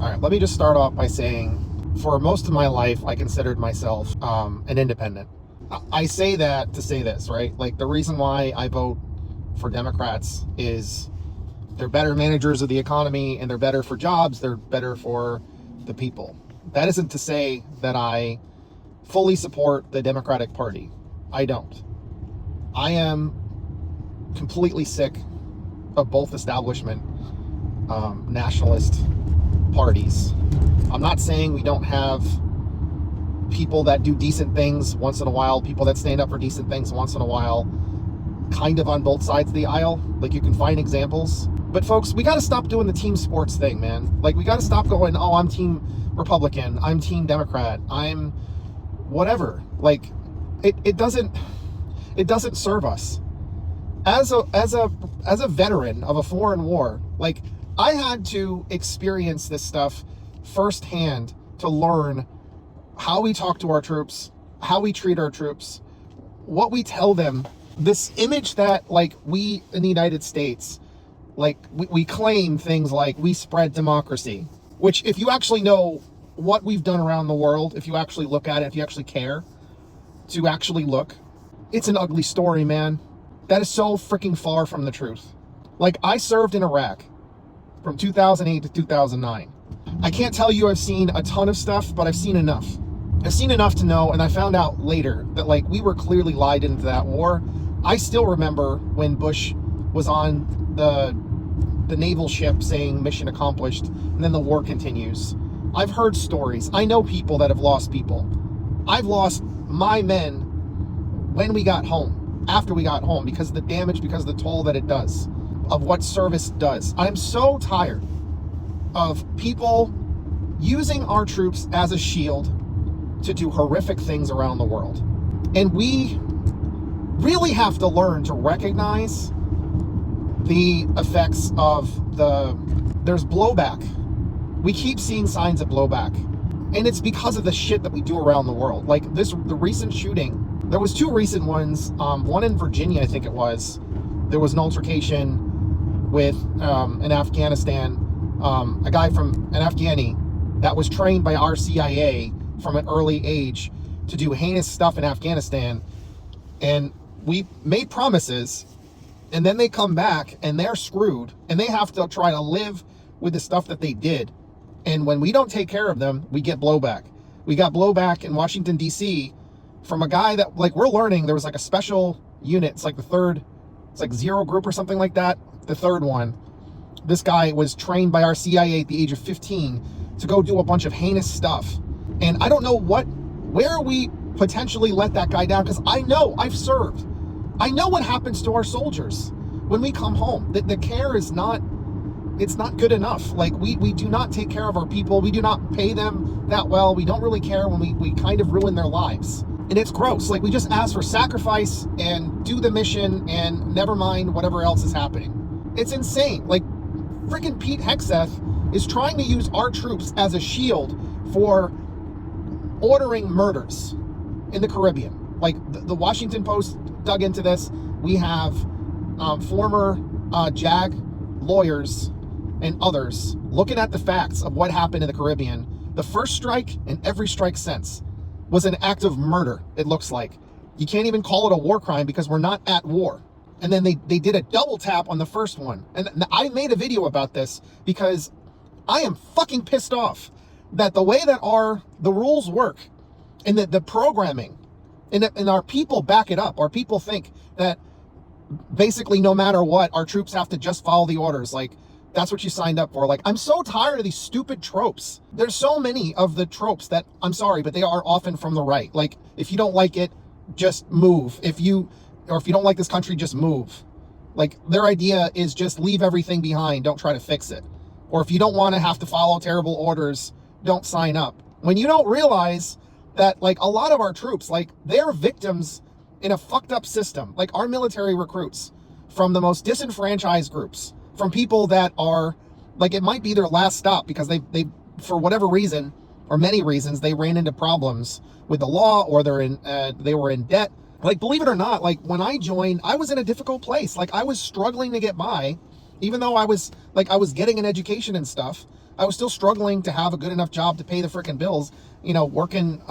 All right, let me just start off by saying, for most of my life, I considered myself an independent. I say that to say this, right? Like, the reason why I vote for Democrats is they're better managers of the economy, and they're better for jobs, they're better for the people. That isn't to say that I fully support the Democratic Party. I don't. I am completely sick of both establishment nationalist parties. I'm not saying we don't have people that do decent things once in a while, people that stand up for decent things once in a while, kind of on both sides of the aisle. Like, you can find examples. But folks, we got to stop doing the team sports thing, man. Like, we got to stop going, oh, I'm team Republican, I'm team Democrat, I'm whatever. Like, it doesn't serve us. As a veteran of a foreign war, like, I had to experience this stuff firsthand to learn how we talk to our troops, how we treat our troops, what we tell them. This image that, like, we in the United States, like, we claim things like we spread democracy, which, if you actually know what we've done around the world, if you actually look at it, if you actually care to actually look, it's an ugly story, man. That is so freaking far from the truth. Like, I served in Iraq from 2008 to 2009. I can't tell you I've seen a ton of stuff, but I've seen enough. I've seen enough to know, and I found out later that, like, we were clearly lied into that war. I still remember when Bush was on the naval ship saying mission accomplished, and then the war continues. I've heard stories. I know people that have lost people. I've lost my men when we got home, after we got home, because of the damage, because of the toll that it does, of what service does. I'm so tired of people using our troops as a shield to do horrific things around the world. And we really have to learn to recognize the effects of there's blowback. We keep seeing signs of blowback. And it's because of the shit that we do around the world. Like, the recent shooting, there was two recent ones, one in Virginia, I think it was. There was an altercation with in Afghanistan, a guy from an Afghani that was trained by our CIA from an early age to do heinous stuff in Afghanistan. And we made promises, and then they come back and they're screwed, and they have to try to live with the stuff that they did. And when we don't take care of them, we get blowback. We got blowback in Washington, D.C. from a guy that, like, we're learning there was like a special unit. It's like the third, it's like Zero Group or something like that. The third one. This guy was trained by our CIA at the age of 15 to go do a bunch of heinous stuff. And I don't know where we potentially let that guy down, because I know, I've served. I know what happens to our soldiers when we come home. The care is not, it's not good enough. Like, we do not take care of our people. We do not pay them that well. We don't really care when we kind of ruin their lives. And it's gross. Like, we just ask for sacrifice and do the mission and never mind whatever else is happening. It's insane. Like, freaking Pete Hegseth is trying to use our troops as a shield for ordering murders in the Caribbean. Like, the Washington Post dug into this. We have former JAG lawyers and others looking at the facts of what happened in the Caribbean. The first strike and every strike since was an act of murder, it looks like. You can't even call it a war crime because we're not at war. And then they did a double tap on the first one. And I made a video about this because I am fucking pissed off that the way that the rules work, and that the programming, and our people back it up. Our people think that basically no matter what, our troops have to just follow the orders. Like, that's what you signed up for. Like, I'm so tired of these stupid tropes. There's so many of the tropes that, I'm sorry, but they are often from the right. Like, if you don't like it, just move. If you don't like this country, just move. Like, their idea is just leave everything behind. Don't try to fix it. Or if you don't want to have to follow terrible orders, don't sign up. When you don't realize that, like, a lot of our troops, like, they're victims in a fucked up system. Like, our military recruits from the most disenfranchised groups, from people that are, like, it might be their last stop because they for whatever reason, or many reasons, they ran into problems with the law, or they were in debt. Like, believe it or not, like, when I joined, I was in a difficult place. Like, I was struggling to get by, even though I was getting an education and stuff. I was still struggling to have a good enough job to pay the freaking bills, working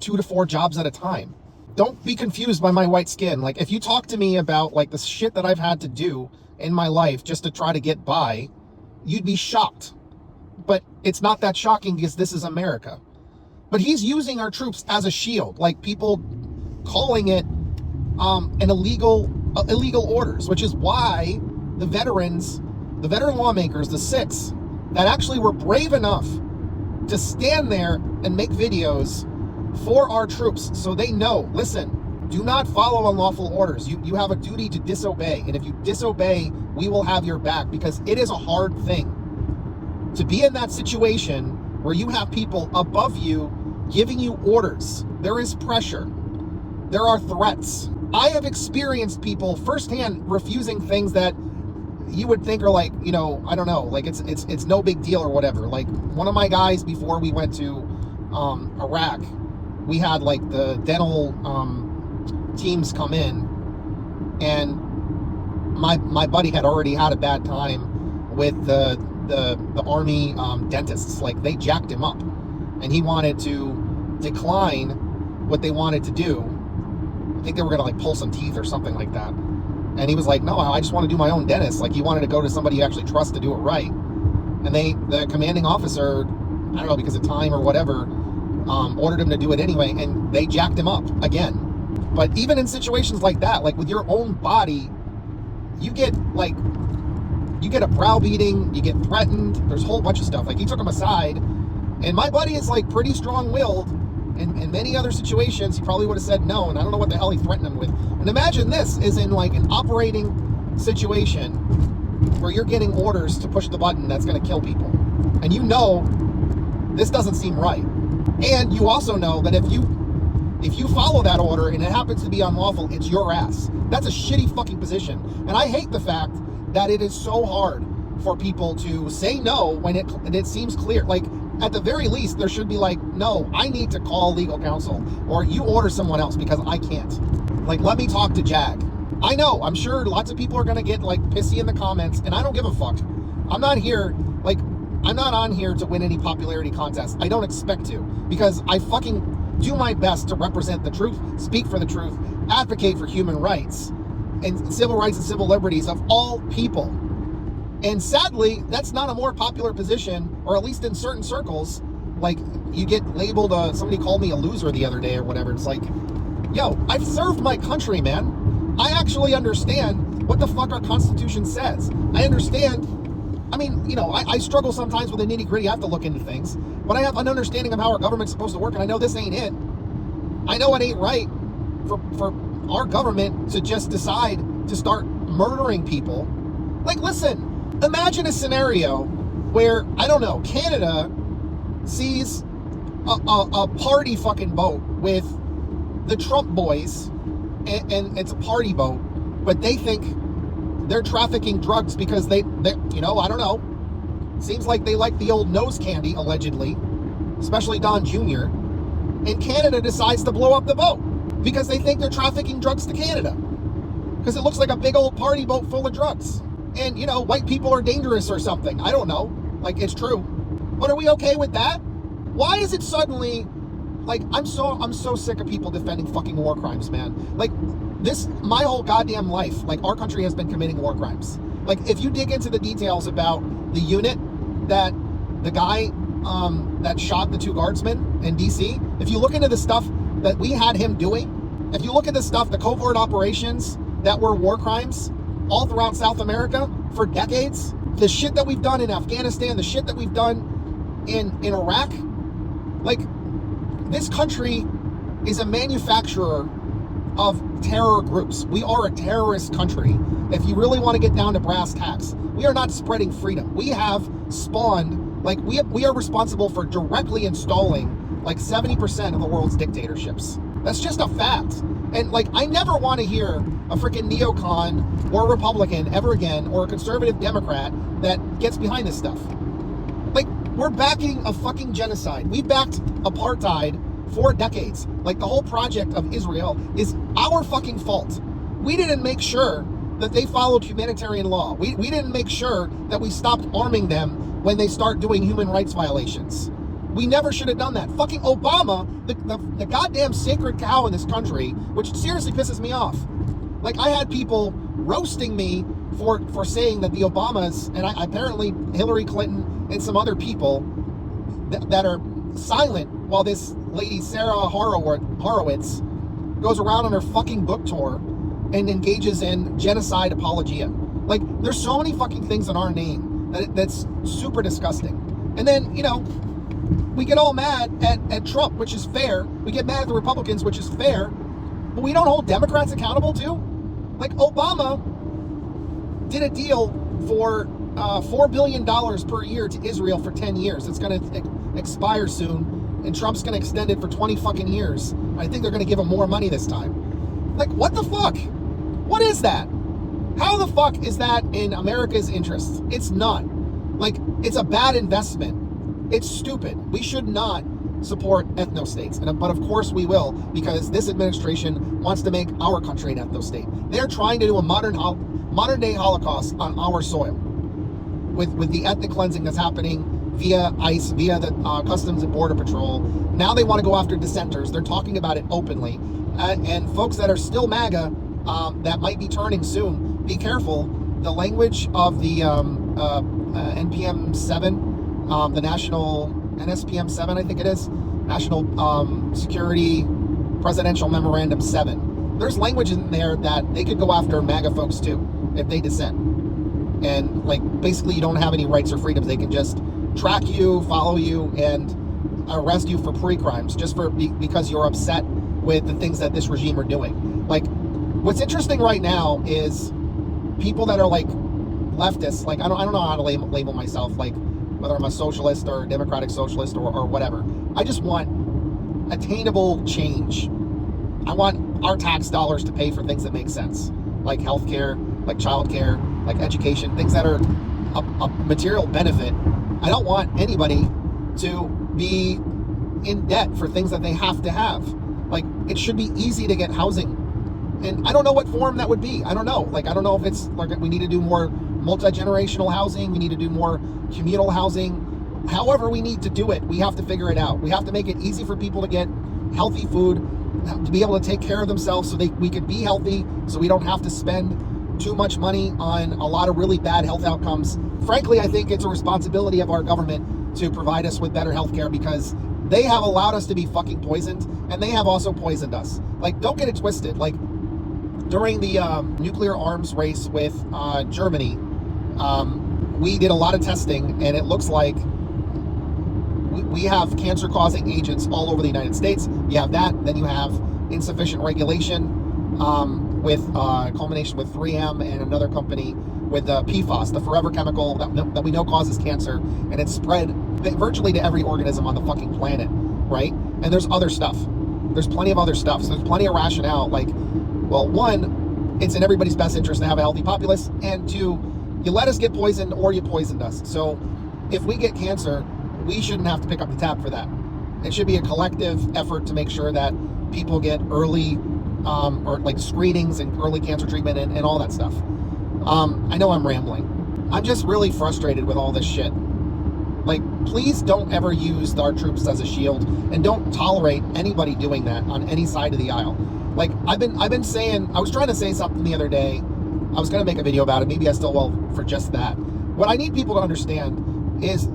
2 to 4 jobs at a time. Don't be confused by my white skin. Like, if you talk to me about like the shit that I've had to do in my life just to try to get by, you'd be shocked. But it's not that shocking because this is America. But he's using our troops as a shield, like people calling it an illegal orders, which is why the veteran lawmakers, the 6 that actually were brave enough to stand there and make videos for our troops so they know, listen, do not follow unlawful orders. You have a duty to disobey. And if you disobey, we will have your back, because it is a hard thing to be in that situation where you have people above you giving you orders. There is pressure. There are threats. I have experienced people firsthand refusing things that you would think are like, I don't know, like it's no big deal or whatever. Like, one of my guys, before we went to Iraq, we had like the dental teams come in, and my buddy had already had a bad time with the army dentists. Like, they jacked him up, and he wanted to decline what they wanted to do. I think they were gonna like pull some teeth or something like that. And he was like, no, I just want to do my own dentist. Like, he wanted to go to somebody he actually trusts to do it right. And the commanding officer, I don't know, because of time or whatever, ordered him to do it anyway, and they jacked him up again. But even in situations like that, like with your own body, you get a browbeating, you get threatened. There's a whole bunch of stuff. Like, he took him aside, and my buddy is like pretty strong-willed. In many other situations, he probably would have said no, and I don't know what the hell he threatened him with. And imagine this is in like an operating situation where you're getting orders to push the button that's going to kill people. And this doesn't seem right. And you also know that if you follow that order and it happens to be unlawful, it's your ass. That's a shitty fucking position. And I hate the fact that it is so hard for people to say no when it seems clear. Like, at the very least, there should be like, no, I need to call legal counsel, or you order someone else because I can't. Like, let me talk to Jag. I know, I'm sure lots of people are going to get like pissy in the comments, and I don't give a fuck. I'm not on here to win any popularity contest. I don't expect to, because I fucking do my best to represent the truth, speak for the truth, advocate for human rights and civil rights and civil liberties of all people. And sadly, that's not a more popular position, or at least in certain circles. Like, you get labeled, somebody called me a loser the other day or whatever. It's like, yo, I've served my country, man. I actually understand what the fuck our Constitution says. I understand. I mean, I struggle sometimes with the nitty gritty. I have to look into things, but I have an understanding of how our government's supposed to work, and I know this ain't it. I know it ain't right for our government to just decide to start murdering people. Like, listen. Imagine a scenario where, I don't know, Canada sees a party fucking boat with the Trump boys, and it's a party boat, but they think they're trafficking drugs because they I don't know. Seems like they like the old nose candy, allegedly, especially Don Jr. And Canada decides to blow up the boat because they think they're trafficking drugs to Canada, because it looks like a big old party boat full of drugs. And, white people are dangerous or something. I don't know. Like, it's true. But are we okay with that? Why is it suddenly, like, I'm so sick of people defending fucking war crimes, man. Like, my whole goddamn life, like, our country has been committing war crimes. Like, if you dig into the details about the unit that the guy that shot the 2 guardsmen in D.C., if you look into the stuff that we had him doing, if you look at the stuff, the covert operations that were war crimes, all throughout South America for decades, the shit that we've done in Afghanistan, the shit that we've done in Iraq, like, this country is a manufacturer of terror groups. We are a terrorist country. If you really want to get down to brass tacks, we are not spreading freedom. We have spawned, like, we are responsible for directly installing like 70% of the world's dictatorships. That's just a fact. And, like, I never want to hear a freaking neocon or a Republican ever again, or a conservative Democrat that gets behind this stuff. Like, we're backing a fucking genocide. We backed apartheid for decades. Like, the whole project of Israel is our fucking fault. We didn't make sure that they followed humanitarian law. We didn't make sure that we stopped arming them when they start doing human rights violations. We never should have done that. Fucking Obama, the goddamn sacred cow in this country, which seriously pisses me off. Like, I had people roasting me for saying that the Obamas, and apparently Hillary Clinton and some other people that are silent while this lady Sarah Horowitz goes around on her fucking book tour and engages in genocide apologia. Like, there's so many fucking things in our name that's super disgusting. And then, you know, we get all mad at Trump, which is fair. We get mad at the Republicans, which is fair. But we don't hold Democrats accountable too. Like, Obama did a deal for $4 billion per year to Israel for 10 years. It's going to expire soon, and Trump's going to extend it for 20 fucking years. I think they're going to give him more money this time. Like, what the fuck? What is that? How the fuck is that in America's interest? It's not. Like, it's a bad investment. It's stupid. We should not support ethno-states. But of course we will, because this administration wants to make our country an ethno-state. They're trying to do a modern day Holocaust on our soil with the ethnic cleansing that's happening via ICE, via the Customs and Border Patrol. Now they want to go after dissenters. They're talking about it openly. And folks that are still MAGA, that might be turning soon, be careful. The language of the NPM 7, the National NSPM 7, I think it is, National Security Presidential Memorandum 7. There's language in there that they could go after MAGA folks too if they dissent. And like, basically you don't have any rights or freedoms. They can just track you, follow you, and arrest you for pre-crimes just because you're upset with the things that this regime are doing. Like, what's interesting right now is people that are like leftists. Like, I don't know how to label myself, like whether I'm a socialist or a democratic socialist or whatever. I just want attainable change. I want our tax dollars to pay for things that make sense, like healthcare, like childcare, like education, things that are a material benefit. I don't want anybody to be in debt for things that they have to have. Like, it should be easy to get housing. And I don't know what form that would be. I don't know. Like, I don't know if it's like we need to do more multi-generational housing. We need to do more communal housing. However we need to do it, we have to figure it out. We have to make it easy for people to get healthy food, to be able to take care of themselves so we could be healthy, so we don't have to spend too much money on a lot of really bad health outcomes. Frankly, I think it's a responsibility of our government to provide us with better health care, because they have allowed us to be fucking poisoned, and they have also poisoned us. Like, don't get it twisted. Like, during the nuclear arms race with Germany, we did a lot of testing, and it looks like we have cancer-causing agents all over the United States. You have that, then you have insufficient regulation with culmination with 3M and another company with PFAS, the forever chemical that we know causes cancer, and it's spread virtually to every organism on the fucking planet, right? And there's other stuff. There's plenty of other stuff. So there's plenty of rationale. Like, well, one, it's in everybody's best interest to have a healthy populace, and two, you let us get poisoned or you poisoned us. So if we get cancer, we shouldn't have to pick up the tab for that. It should be a collective effort to make sure that people get early or like screenings and early cancer treatment and all that stuff. I know I'm rambling. I'm just really frustrated with all this shit. Like, please don't ever use our troops as a shield, and don't tolerate anybody doing that on any side of the aisle. Like, I've been saying, I was trying to say something the other day. I was going to make a video about it. Maybe I still will for just that. What I need people to understand is,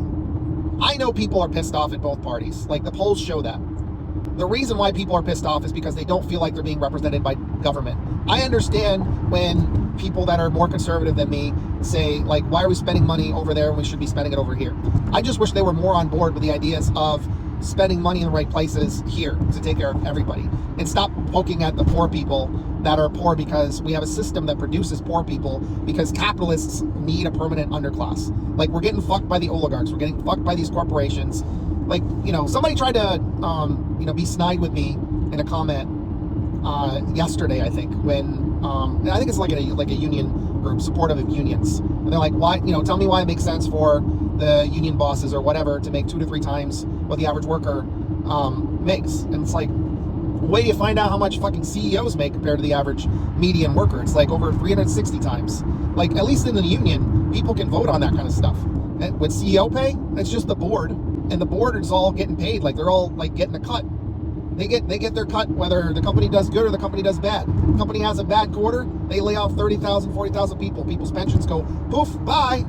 I know people are pissed off at both parties. Like, the polls show that. The reason why people are pissed off is because they don't feel like they're being represented by government. I understand when people that are more conservative than me say, like, why are we spending money over there when we should be spending it over here? I just wish they were more on board with the ideas of spending money in the right places here to take care of everybody, and stop poking at the poor people that are poor because we have a system that produces poor people, because capitalists need a permanent underclass. Like, we're getting fucked by the oligarchs. We're getting fucked by these corporations. Like, you know, somebody tried to, be snide with me in a comment yesterday, I think, when, and I think it's like a union group, supportive of unions. And they're like, why, tell me why it makes sense for the union bosses or whatever to make 2 to 3 times what the average worker makes. And it's like, Wait till you find out how much fucking CEOs make compared to the average median worker. It's like over 360 times. Like, at least in the union, people can vote on that kind of stuff. And with CEO pay, it's just the board, and the board is all getting paid. Like, they're all like getting a cut. They get their cut whether the company does good or the company does bad. The company has a bad quarter, they lay off 30,000, 40,000 people. People's pensions go poof, bye.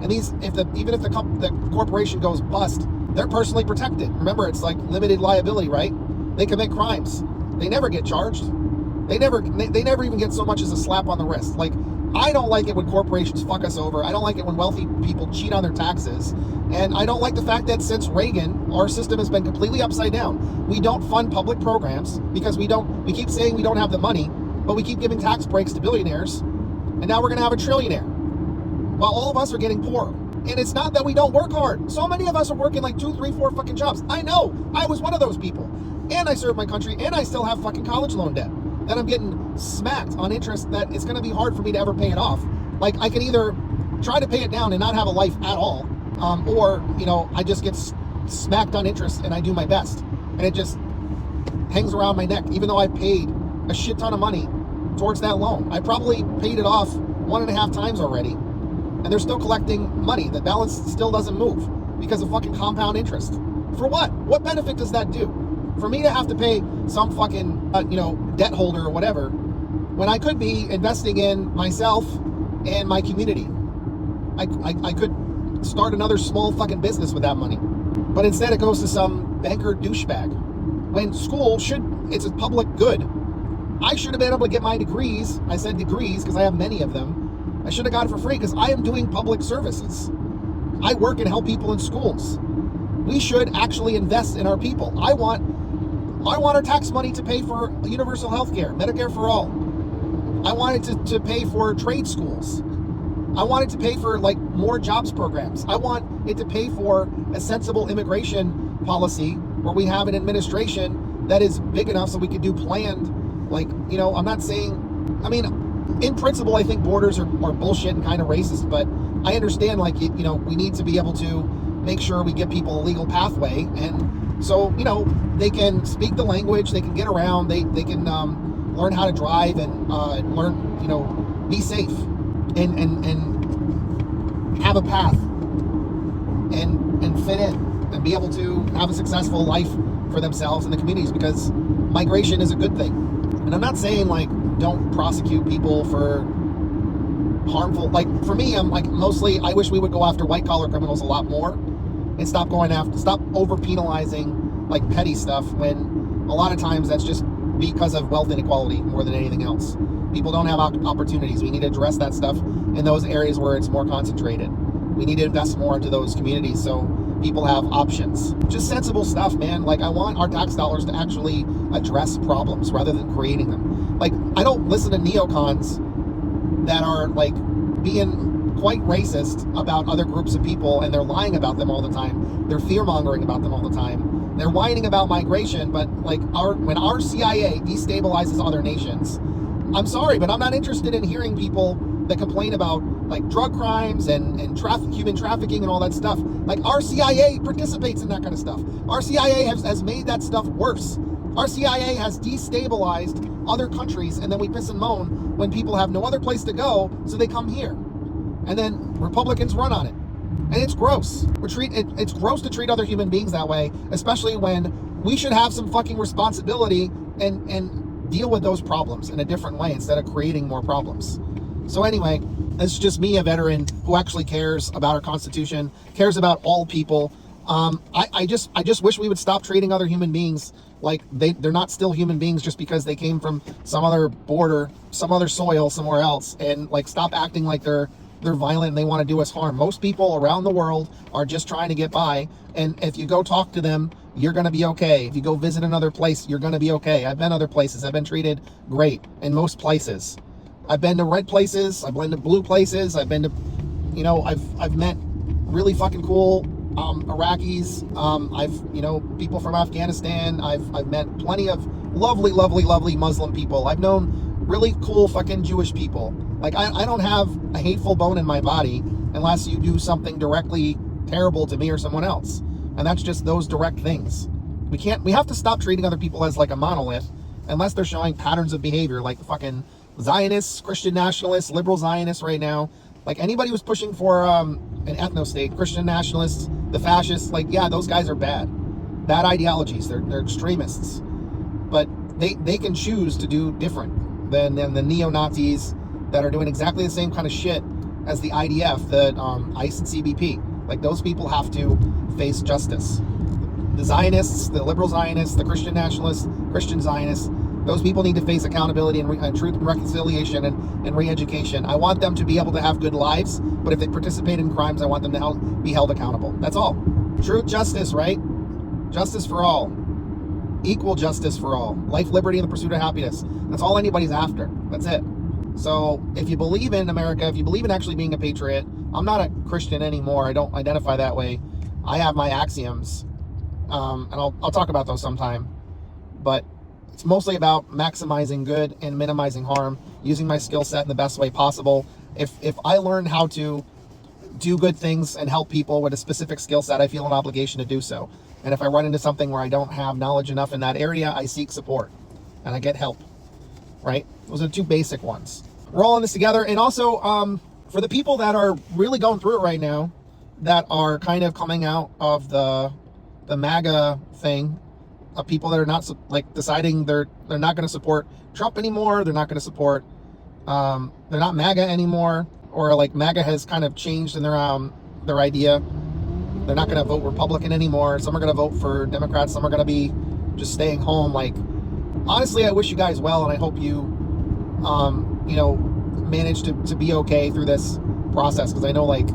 And even if the corporation goes bust, they're personally protected. Remember, it's like limited liability, right? They commit crimes. They never get charged. They never even get so much as a slap on the wrist. Like, I don't like it when corporations fuck us over. I don't like it when wealthy people cheat on their taxes. And I don't like the fact that since Reagan, our system has been completely upside down. We don't fund public programs because we keep saying we don't have the money, but we keep giving tax breaks to billionaires. And now we're going to have a trillionaire, while all of us are getting poorer. And it's not that we don't work hard. So many of us are working like 2, 3, 4 fucking jobs. I know. I was one of those people. And I served my country, and I still have fucking college loan debt that I'm getting smacked on interest that it's going to be hard for me to ever pay it off. Like, I can either try to pay it down and not have a life at all, or, I just get smacked on interest and I do my best. And it just hangs around my neck, even though I paid a shit ton of money towards that loan. I probably paid it off 1.5 times already, and they're still collecting money. The balance still doesn't move because of fucking compound interest. For what? What benefit does that do? For me to have to pay some fucking, debt holder or whatever, when I could be investing in myself and my community. I could start another small fucking business with that money. But instead it goes to some banker douchebag. When school it's a public good. I should have been able to get my degrees. I said degrees because I have many of them. I should have got it for free because I am doing public services. I work and help people in schools. We should actually invest in our people. I want our tax money to pay for universal health care, Medicare for all. I want it to pay for trade schools. I want it to pay for like more jobs programs. I want it to pay for a sensible immigration policy where we have an administration that is big enough so we could do planned, I'm not saying, in principle, I think borders are bullshit and kind of racist, but I understand, we need to be able to make sure we give people a legal pathway. And so, they can speak the language, they can get around, they can learn how to drive and learn, be safe and have a path and fit in and be able to have a successful life for themselves and the communities, because migration is a good thing. And I'm not saying don't prosecute people for harmful, for me, I'm mostly, I wish we would go after white collar criminals a lot more and stop over penalizing petty stuff, when a lot of times that's just because of wealth inequality more than anything else. People don't have opportunities. We need to address that stuff in those areas where it's more concentrated. We need to invest more into those communities so people have options. Just sensible stuff, man. I want our tax dollars to actually address problems rather than creating them. I don't listen to neocons that are being quite racist about other groups of people, and they're lying about them all the time. They're fear-mongering about them all the time. They're whining about migration, but when our CIA destabilizes other nations, I'm sorry, but I'm not interested in hearing people that complain about drug crimes and human trafficking and all that stuff. Our CIA participates in that kind of stuff. Our CIA has made that stuff worse. Our CIA has destabilized other countries, and then we piss and moan when people have no other place to go, so they come here. And then Republicans run on it. And it's gross. It's gross to treat other human beings that way, especially when we should have some fucking responsibility and deal with those problems in a different way instead of creating more problems. So anyway, it's just me, a veteran who actually cares about our Constitution, cares about all people. I just wish we would stop treating other human beings like they're not still human beings just because they came from some other border, some other soil somewhere else, and stop acting like they're violent and they want to do us harm. Most people around the world are just trying to get by, and if you go talk to them, you're going to be okay. If you go visit another place, you're going to be okay. I've been other places. I've been treated great in most places. I've been to red places. I've been to blue places. I've been to, I've met really fucking cool Iraqis. I've, people from Afghanistan. I've met plenty of lovely Muslim people. I've known really cool fucking Jewish people. I don't have a hateful bone in my body unless you do something directly terrible to me or someone else. And that's just those direct things. We have to stop treating other people as like a monolith, unless they're showing patterns of behavior, like the fucking Zionists, Christian nationalists, liberal Zionists right now. Like anybody who's pushing for an ethno-state, Christian nationalists, the fascists, like, yeah, those guys are bad ideologies. They're extremists, but they can choose to do different than the neo-Nazis that are doing exactly the same kind of shit as the IDF, the ICE and CBP. Like, those people have to face justice. The Zionists, the liberal Zionists, the Christian nationalists, Christian Zionists, those people need to face accountability and truth and reconciliation and re-education. I want them to be able to have good lives, but if they participate in crimes, I want them to be held accountable. That's all. Truth, justice, right? Justice for all. Equal justice for all. Life, liberty, and the pursuit of happiness. That's all anybody's after. That's it. So if you believe in America, if you believe in actually being a patriot, I'm not a Christian anymore. I don't identify that way. I have my axioms, and I'll talk about those sometime. But it's mostly about maximizing good and minimizing harm, using my skill set in the best way possible. If I learn how to do good things and help people with a specific skill set, I feel an obligation to do so. And if I run into something where I don't have knowledge enough in that area, I seek support and I get help, right? Those are the two basic ones. We're all in this together. And also, for the people that are really going through it right now, that are kind of coming out of the MAGA thing, of people that are not like deciding they're not going to support Trump anymore, they're not going to support, they're not MAGA anymore, or like MAGA has kind of changed in their idea. They're not going to vote Republican anymore. Some are going to vote for Democrats. Some are going to be just staying home. Like, honestly, I wish you guys well, and I hope you, manage to be okay through this process. Because I know, like,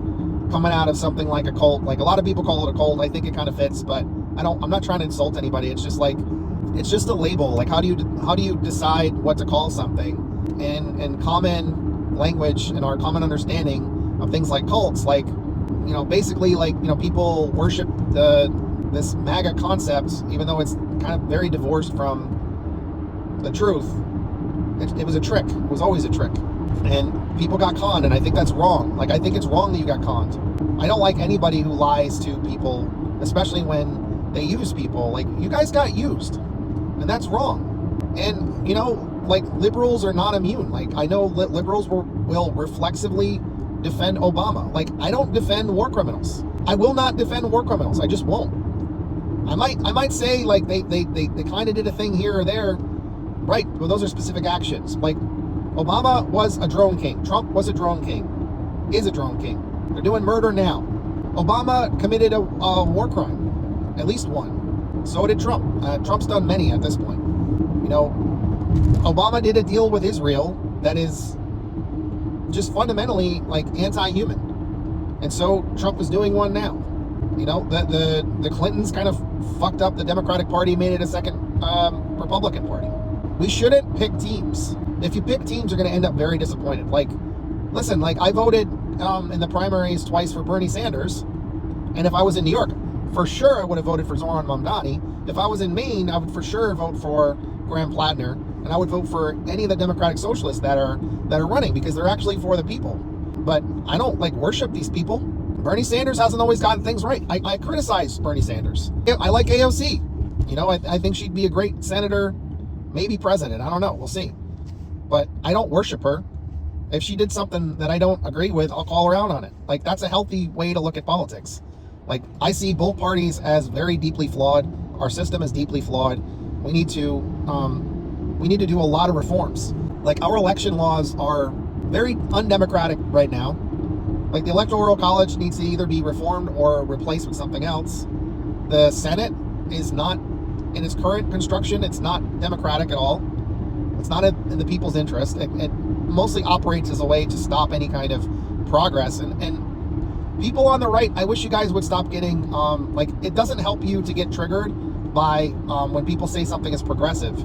coming out of something like a cult, like a lot of people call it a cult. I think it kind of fits, but I'm not trying to insult anybody. It's just like, it's just a label. Like, how do you decide what to call something? And common language and our common understanding of things like cults, like, basically, like, people worship this MAGA concept, even though it's kind of very divorced from the truth. It was a trick. It was always a trick. And people got conned, and I think that's wrong. Like, I think it's wrong that you got conned. I don't like anybody who lies to people, especially when they use people. Like, you guys got used, and that's wrong. And, like, liberals are not immune. Like, I know liberals will reflexively defend Obama. Like, I don't defend war criminals. I will not defend war criminals. I just won't. I might say, like, they kind of did a thing here or there. Right, well, those are specific actions. Like, Obama was a drone king. Trump was a drone king. Is a drone king. They're doing murder now. Obama committed a war crime. At least one. So did Trump. Trump's done many at this point. Obama did a deal with Israel that is just fundamentally, like, anti-human. And so Trump is doing one now. The Clintons kind of fucked up the Democratic Party, made it a second Republican Party. We shouldn't pick teams. If you pick teams, you're going to end up very disappointed. Like, listen, like, I voted in the primaries twice for Bernie Sanders. And if I was in New York, for sure I would have voted for Zoran Mamdani. If I was in Maine, I would for sure vote for Graham Plattner. And I would vote for any of the Democratic Socialists that are running, because they're actually for the people. But I don't, like, worship these people. Bernie Sanders hasn't always gotten things right. I criticize Bernie Sanders. I like AOC. I think she'd be a great senator, maybe president. I don't know. We'll see. But I don't worship her. If she did something that I don't agree with, I'll call her out on it. Like, that's a healthy way to look at politics. Like, I see both parties as very deeply flawed. Our system is deeply flawed. We need to do a lot of reforms. Like, our election laws are very undemocratic right now. Like, the Electoral College needs to either be reformed or replaced with something else. The Senate is not, in its current construction, it's not democratic at all. It's not in the people's interest. It mostly operates as a way to stop any kind of progress. And people on the right, I wish you guys would stop getting, it doesn't help you to get triggered by when people say something is progressive.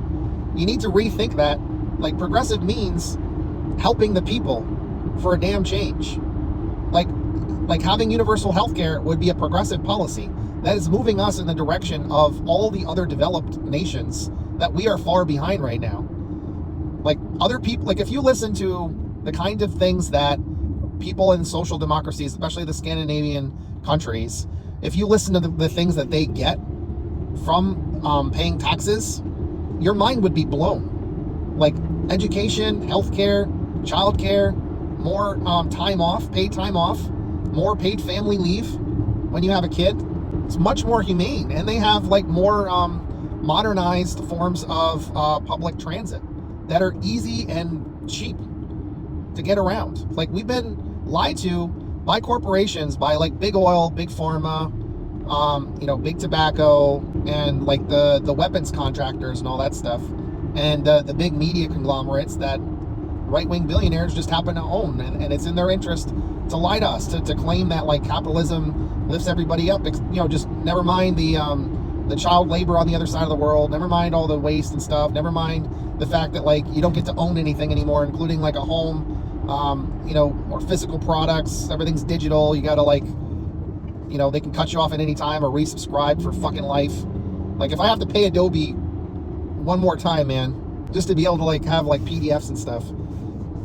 You need to rethink that. Like, progressive means helping the people for a damn change. Like having universal health care would be a progressive policy. That is moving us in the direction of all the other developed nations that we are far behind right now. Like, other people, like, if you listen to the kind of things that people in social democracies, especially the Scandinavian countries, if you listen to the things that they get, from paying taxes, your mind would be blown. Like education, healthcare, childcare, more time off, paid time off, more paid family leave when you have a kid. It's much more humane, and they have like more modernized forms of public transit that are easy and cheap to get around. Like we've been lied to by corporations, by like big oil, big pharma, big tobacco, and like the weapons contractors and all that stuff, and the big media conglomerates that right-wing billionaires just happen to own, and it's in their interest to lie to us, to claim that like capitalism lifts everybody up. Just never mind the child labor on the other side of the world, never mind all the waste and stuff, never mind the fact that like you don't get to own anything anymore, including like a home, or physical products. Everything's digital. You gotta like, they can cut you off at any time or resubscribe for fucking life. Like if I have to pay Adobe one more time, man, just to be able to like have like PDFs and stuff,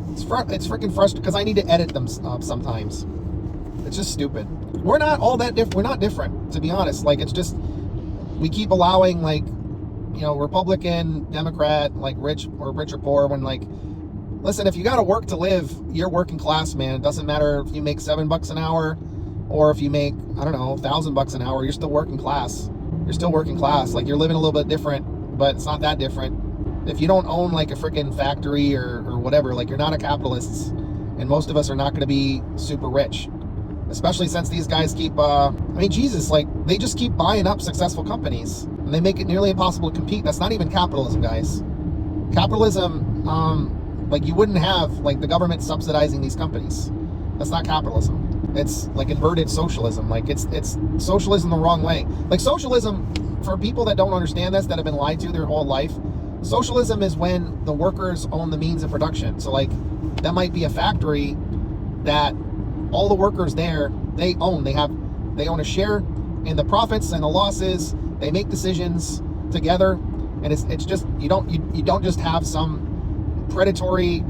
it's freaking frustrating because I need to edit them sometimes. It's just stupid. We're not all that different. We're not different, to be honest. Like it's just, we keep allowing like, Republican, Democrat, like rich or poor, when like, listen, if you got to work to live, you're working class, man. It doesn't matter if you make $7 an hour or if you make, I don't know, $1,000 an hour, you're still working class. You're still working class. Like you're living a little bit different, but it's not that different. If you don't own like a freaking factory or whatever, like you're not a capitalist, and most of us are not going to be super rich, especially since these guys keep, Jesus, like they just keep buying up successful companies and they make it nearly impossible to compete. That's not even capitalism, guys. Capitalism, like you wouldn't have like the government subsidizing these companies. That's not capitalism. It's like inverted socialism. Like it's socialism the wrong way. Like socialism, for people that don't understand this, that have been lied to their whole life, socialism is when the workers own the means of production. So like that might be a factory that all the workers there, they own a share in the profits and the losses. They make decisions together, and it's just you don't just have some predatory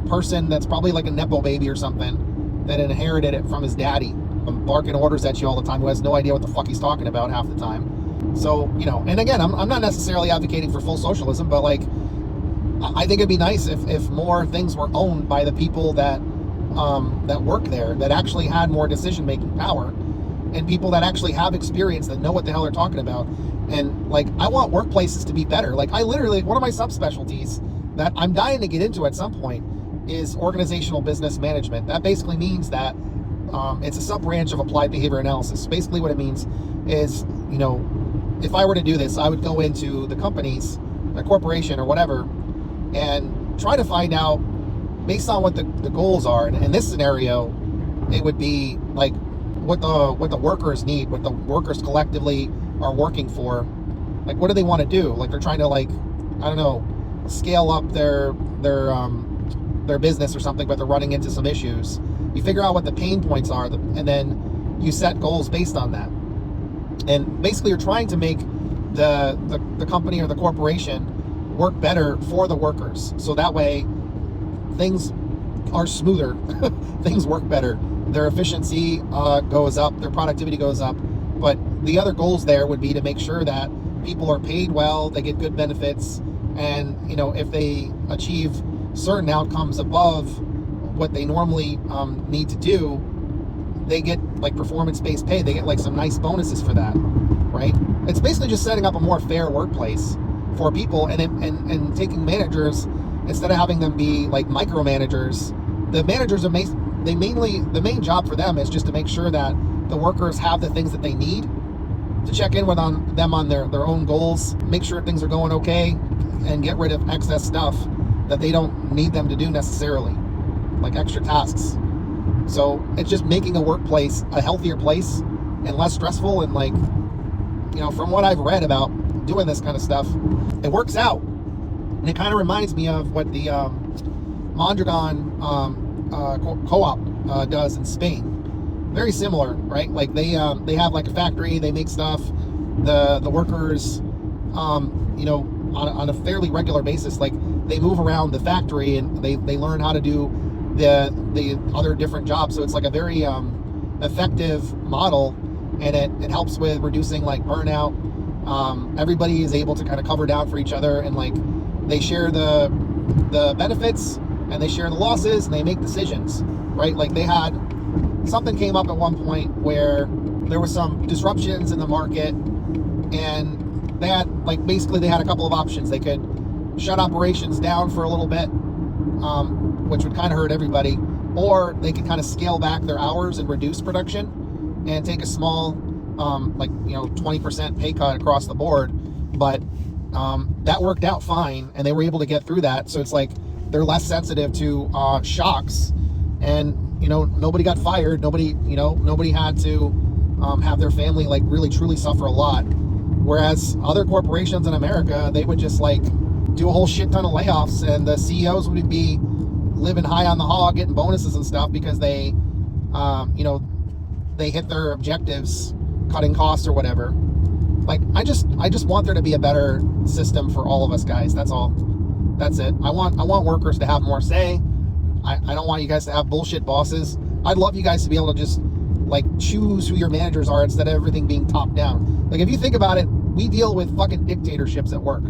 person that's probably like a nepo baby or something that inherited it from his daddy, barking orders at you all the time, who has no idea what the fuck he's talking about half the time. So and again, I'm not necessarily advocating for full socialism, but like I think it'd be nice if more things were owned by the people that work there, that actually had more decision-making power, and people that actually have experience, that know what the hell they're talking about. And like, I want workplaces to be better. Like I literally, one of my subspecialties that I'm dying to get into at some point is organizational business management. That basically means that it's a sub-branch of applied behavior analysis. Basically what it means is, if I were to do this, I would go into the companies, a corporation or whatever, and try to find out, based on what the goals are. And in this scenario, it would be like what the workers need, what the workers collectively are working for. Like, what do they want to do? Like, they're trying to, like, I don't know, scale up their business or something, but they're running into some issues. You figure out what the pain points are, and then you set goals based on that. And basically, you're trying to make the company or the corporation work better for the workers, so that way things are smoother, things work better, their efficiency goes up, their productivity goes up. But the other goals there would be to make sure that people are paid well, they get good benefits, and if they achieve certain outcomes above what they normally need to do, they get like performance-based pay. They get like some nice bonuses for that, right? It's basically just setting up a more fair workplace for people, and taking managers, instead of having them be like micromanagers. The managers are the main job for them is just to make sure that the workers have the things that they need, to check in with them on their own goals, make sure things are going okay, and get rid of excess stuff that they don't need them to do necessarily, like extra tasks. So it's just making a workplace a healthier place and less stressful. And like, from what I've read about doing this kind of stuff, it works out. And it kind of reminds me of what the Mondragon co-op does in Spain. Very similar, right? Like they have like a factory, they make stuff, the workers, on a fairly regular basis, like they move around the factory and they learn how to do the other different jobs. So it's like a very effective model, and it helps with reducing like burnout, Everybody is able to kind of cover down for each other, and like they share the benefits and they share the losses and they make decisions, right? Like they had something came up at one point where there was some disruptions in the market, and they had like basically they had a couple of options. They could shut operations down for a little bit, which would kind of hurt everybody, or they could kind of scale back their hours and reduce production and take a small 20% pay cut across the board. But that worked out fine, and they were able to get through that. So it's like they're less sensitive to shocks, and nobody got fired, nobody had to have their family like really truly suffer a lot. Whereas other corporations in America, they would just like do a whole shit ton of layoffs, and the CEOs would be living high on the hog, getting bonuses and stuff because they they hit their objectives, cutting costs or whatever. Like I just want there to be a better system for all of us, guys. That's all. That's it. I want workers to have more say. I don't want you guys to have bullshit bosses. I'd love you guys to be able to just like choose who your managers are instead of everything being top down. Like if you think about it, we deal with fucking dictatorships at work,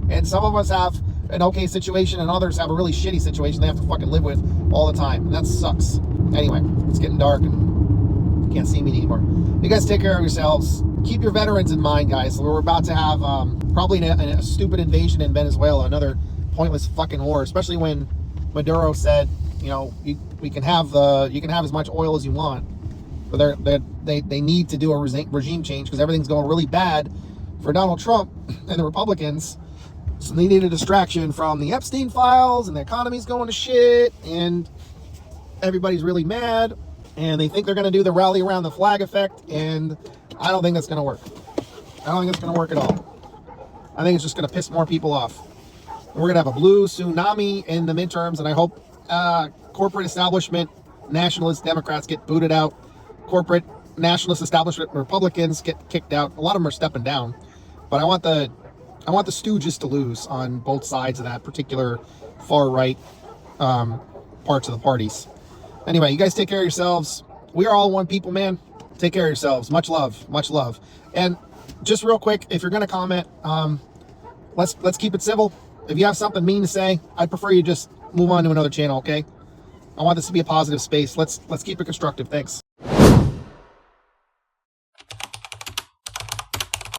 and some of us have an okay situation and others have a really shitty situation they have to fucking live with all the time, and that sucks. Anyway, it's getting dark and you can't see me anymore. You guys take care of yourselves. Keep your veterans in mind, guys. We're about to have probably a stupid invasion in Venezuela, another pointless fucking war, especially when Maduro said, we can have as much oil as you want, but they need to do a regime change because everything's going really bad for Donald Trump and the Republicans. So they need a distraction from the Epstein files, and the economy's going to shit, and everybody's really mad, and they think they're going to do the rally around the flag effect, and I don't think that's going to work. I don't think it's going to work at all. I think it's just going to piss more people off. We're going to have a blue tsunami in the midterms, and I hope corporate establishment nationalist Democrats get booted out. Corporate nationalist establishment Republicans get kicked out. A lot of them are stepping down. But I want the stooges to lose on both sides of that particular far-right parts of the parties. Anyway, you guys take care of yourselves. We are all one people, man. Take care of yourselves. Much love. Much love. And just real quick, if you're going to comment, let's keep it civil. If you have something mean to say, I'd prefer you just move on to another channel, okay? I want this to be a positive space. Let's keep it constructive. Thanks.